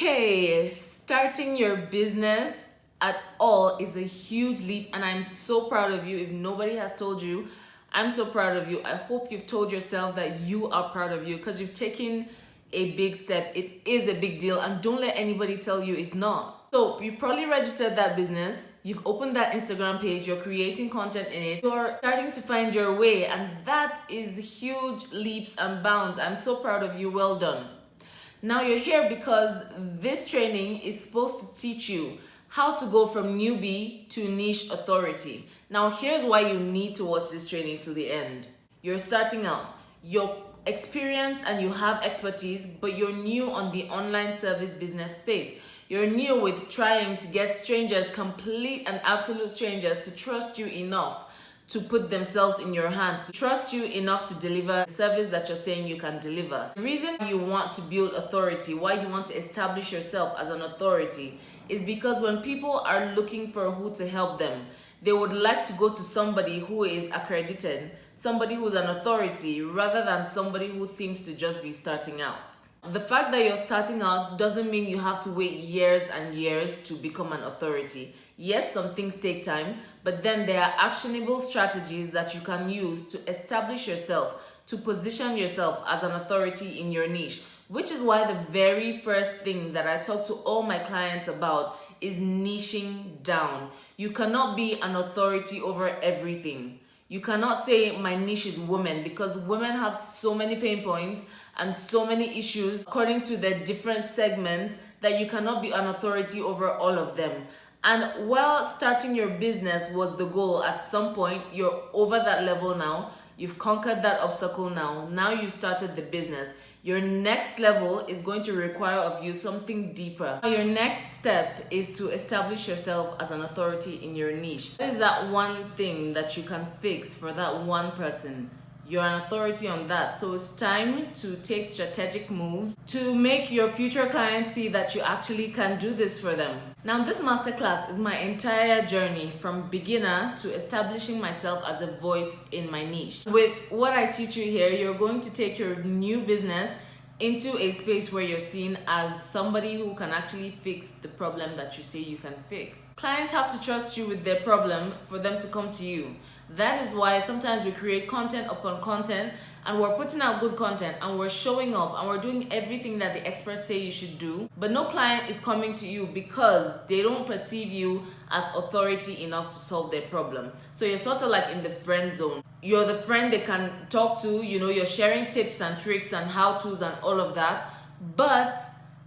Okay, starting your business at all is a huge leap, and I'm so proud of you. If nobody has told you, I'm so proud of you. I hope you've told yourself that you are proud of you because you've taken a big step. It is a big deal, and don't let anybody tell you it's not. So you've probably registered that business, you've opened that Instagram page, you're creating content in it, you're starting to find your way, and that is huge leaps and bounds. I'm so proud of you. Well done. Now you're here because this training is supposed to teach you how to go from newbie to niche authority. Now here's why you need to watch this training till the end. You're starting out, you're experienced and you have expertise, but you're new on the online service business space. You're new with trying to get strangers, complete and absolute strangers, to trust you enough to put themselves in your hands, to trust you enough to deliver the service that you're saying you can deliver. The reason you want to build authority, why you want to establish yourself as an authority, is because when people are looking for who to help them, they would like to go to somebody who is accredited, somebody who's an authority, rather than somebody who seems to just be starting out. The fact that you're starting out doesn't mean you have to wait years and years to become an authority. Yes, some things take time, but then there are actionable strategies that you can use to establish yourself, to position yourself as an authority in your niche, which is why the very first thing that I talk to all my clients about is niching down. You cannot be an authority over everything. You cannot say my niche is women, because women have so many pain points and so many issues according to their different segments that you cannot be an authority over all of them. And while starting your business was the goal, at some point you're over that level now. You've conquered that obstacle now. Now you've started the business. Your next level is going to require of you something deeper. Your next step is to establish yourself as an authority in your niche. What is that one thing that you can fix for that one person? You're an authority on that. So it's time to take strategic moves to make your future clients see that you actually can do this for them. Now, this masterclass is my entire journey from beginner to establishing myself as a voice in my niche. With what I teach you here, you're going to take your new business into a space where you're seen as somebody who can actually fix the problem that you say you can fix. Clients have to trust you with their problem for them to come to you. That is why sometimes we create content upon content, and we're putting out good content and we're showing up and we're doing everything that the experts say you should do, but no client is coming to you because they don't perceive you as authority enough to solve their problem. So you're sort of like in the friend zone. You're the friend they can talk to, you're sharing tips and tricks and how-tos and all of that, but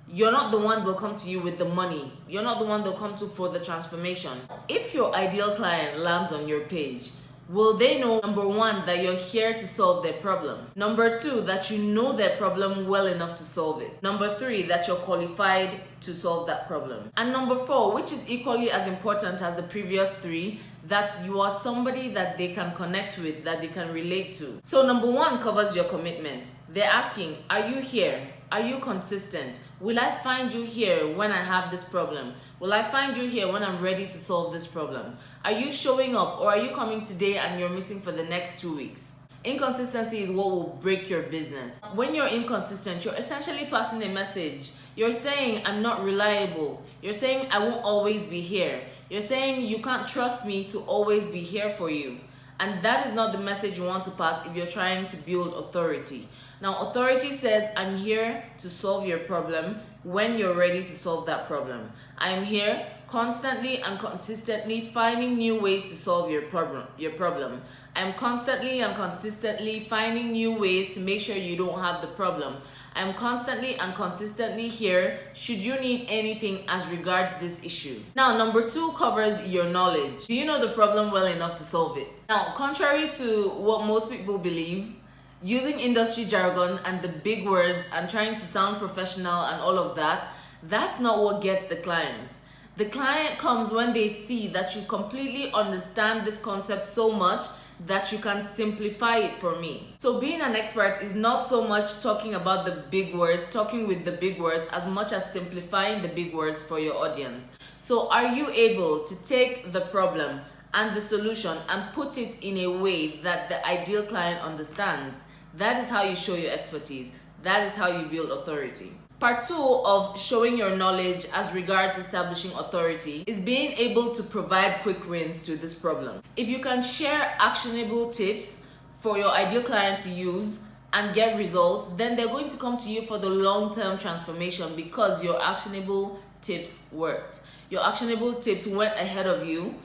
you're not the one they'll come to you with the money. You're not the one they'll come to for the transformation. If your ideal client lands on your page, will they know, number one, that you're here to solve their problem? Number two, that you know their problem well enough to solve it? Number three, that you're qualified to solve that problem? And number four, which is equally as important as the previous three, that you are somebody that they can connect with, that they can relate to. So number one covers your commitment. They're asking, are you here? Are you consistent? Will I find you here when I have this problem? Will I find you here when I'm ready to solve this problem? Are you showing up, or are you coming today and you're missing for the next 2 weeks? Inconsistency is what will break your business. When you're inconsistent, you're essentially passing a message. You're saying, I'm not reliable. You're saying, I won't always be here. You're saying, you can't trust me to always be here for you. And that is not the message you want to pass if you're trying to build authority. Now, authority says, I'm here to solve your problem when you're ready to solve that problem. I'm here constantly and consistently finding new ways to solve your problem. I'm constantly and consistently finding new ways to make sure you don't have the problem. I'm constantly and consistently here should you need anything as regards this issue. Now, number two covers your knowledge. Do you know the problem well enough to solve it? Now, contrary to what most people believe, using industry jargon and the big words and trying to sound professional and all of that, that's not what gets the client. The client comes when they see that you completely understand this concept so much that you can simplify it for me. So being an expert is not so much talking about the big words, talking with the big words, as much as simplifying the big words for your audience. So are you able to take the problem and the solution and put it in a way that the ideal client understands? That is how you show your expertise. That is how you build authority. Part 2 of showing your knowledge as regards establishing authority is being able to provide quick wins to this problem. If you can share actionable tips for your ideal client to use and get results, then they're going to come to you for the long-term transformation because your actionable tips worked. Your actionable tips went ahead of you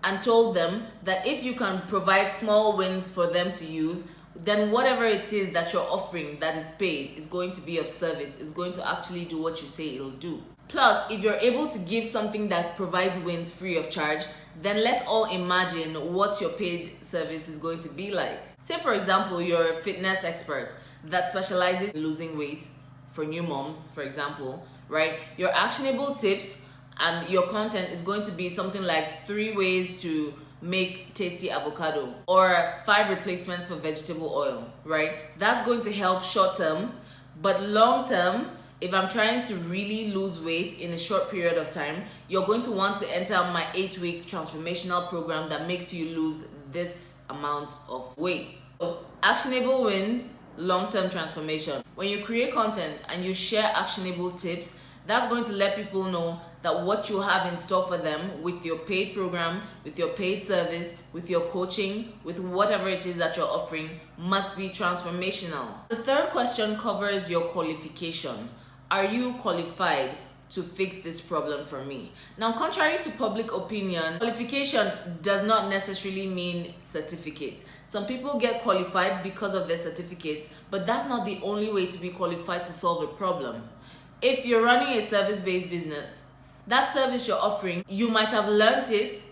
and told them that if you can provide small wins for them to use, then whatever it is that you're offering that is paid is going to be of service, is going to actually do what you say it'll do. Plus, if you're able to give something that provides wins free of charge, then let's all imagine what your paid service is going to be like. Say for example, you're a fitness expert that specializes in losing weight for new moms, for example, right? Your actionable tips and your content is going to be something like 3 ways to make tasty avocado or 5 replacements for vegetable oil, right? That's going to help short term, but long term, if I'm trying to really lose weight in a short period of time, you're going to want to enter my 8-week transformational program that makes you lose this amount of weight. So, actionable wins, long-term transformation. When you create content and you share actionable tips, that's going to let people know that what you have in store for them with your paid program, with your paid service, with your coaching, with whatever it is that you're offering must be transformational. The third question covers your qualification. Are you qualified to fix this problem for me? Now, contrary to public opinion, qualification does not necessarily mean certificate. Some people get qualified because of their certificates, but that's not the only way to be qualified to solve a problem. If you're running a service-based business, that service you're offering, you might have learned it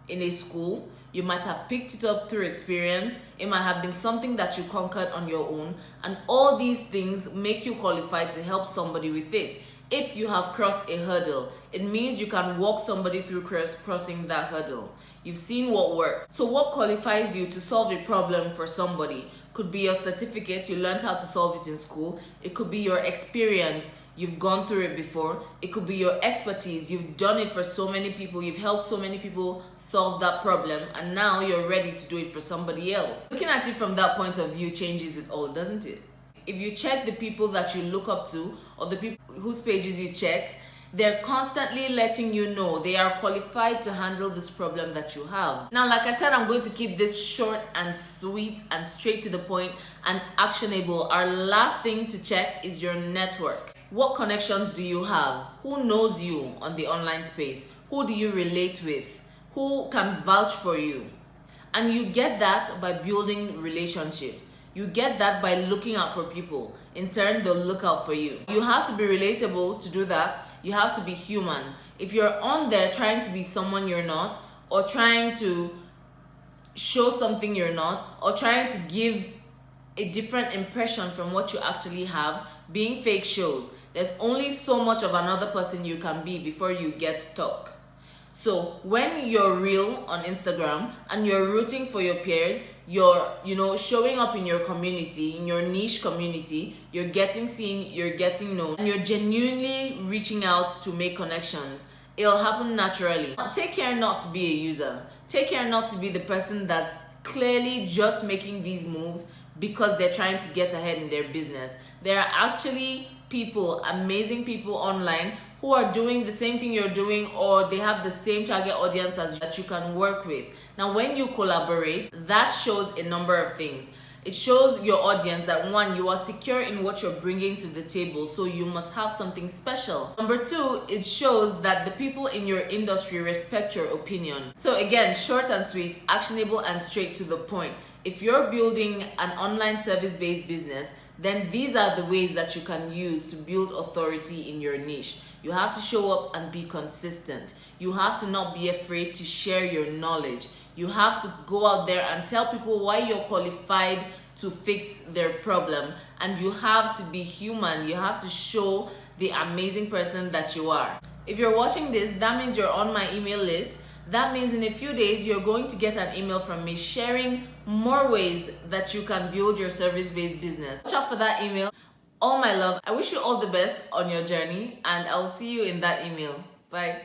in a school, you might have picked it up through experience, it might have been something that you conquered on your own, and all these things make you qualified to help somebody with it. If you have crossed a hurdle, it means you can walk somebody through crossing that hurdle. You've seen what works. So what qualifies you to solve a problem for somebody? Could be your certificate, you learned how to solve it in school. It could be your experience, you've gone through it before. It could be your expertise, you've done it for so many people, you've helped so many people solve that problem, and now you're ready to do it for somebody else. Looking at it from that point of view changes it all, doesn't it? If you check the people that you look up to or the people whose pages you check, they're constantly letting you know they are qualified to handle this problem that you have. Now, like I said, I'm going to keep this short and sweet and straight to the point and actionable. Our last thing to check is your network. What connections do you have? Who knows you on the online space? Who do you relate with? Who can vouch for you? And you get that by building relationships. You get that by looking out for people. In turn, they'll look out for you. You have to be relatable to do that. You have to be human. If you're on there trying to be someone you're not, or trying to show something you're not, or trying to give a different impression from what you actually have, being fake shows. There's only so much of another person you can be before you get stuck. So when you're real on Instagram and you're rooting for your peers, you're showing up in your community, in your niche community, you're getting seen, you're getting known, and you're genuinely reaching out to make connections, it'll happen naturally. Take care not to be a user. Take care not to be the person that's clearly just making these moves because they're trying to get ahead in their business. There are actually people, amazing people online who are doing the same thing you're doing, or they have the same target audience as that you can work with. Now, when you collaborate, that shows a number of things. It shows your audience that 1, you are secure in what you're bringing to the table, so you must have something special. Number 2, it shows that the people in your industry respect your opinion. So again, short and sweet, actionable and straight to the point. If you're building an online service-based business, then these are the ways that you can use to build authority in your niche. You have to show up and be consistent. You have to not be afraid to share your knowledge. You have to go out there and tell people why you're qualified to fix their problem. And you have to be human. You have to show the amazing person that you are. If you're watching this, that means you're on my email list. That means in a few days, you're going to get an email from me sharing more ways that you can build your service-based business. Watch out for that email. All my love. I wish you all the best on your journey, and I'll see you in that email. Bye.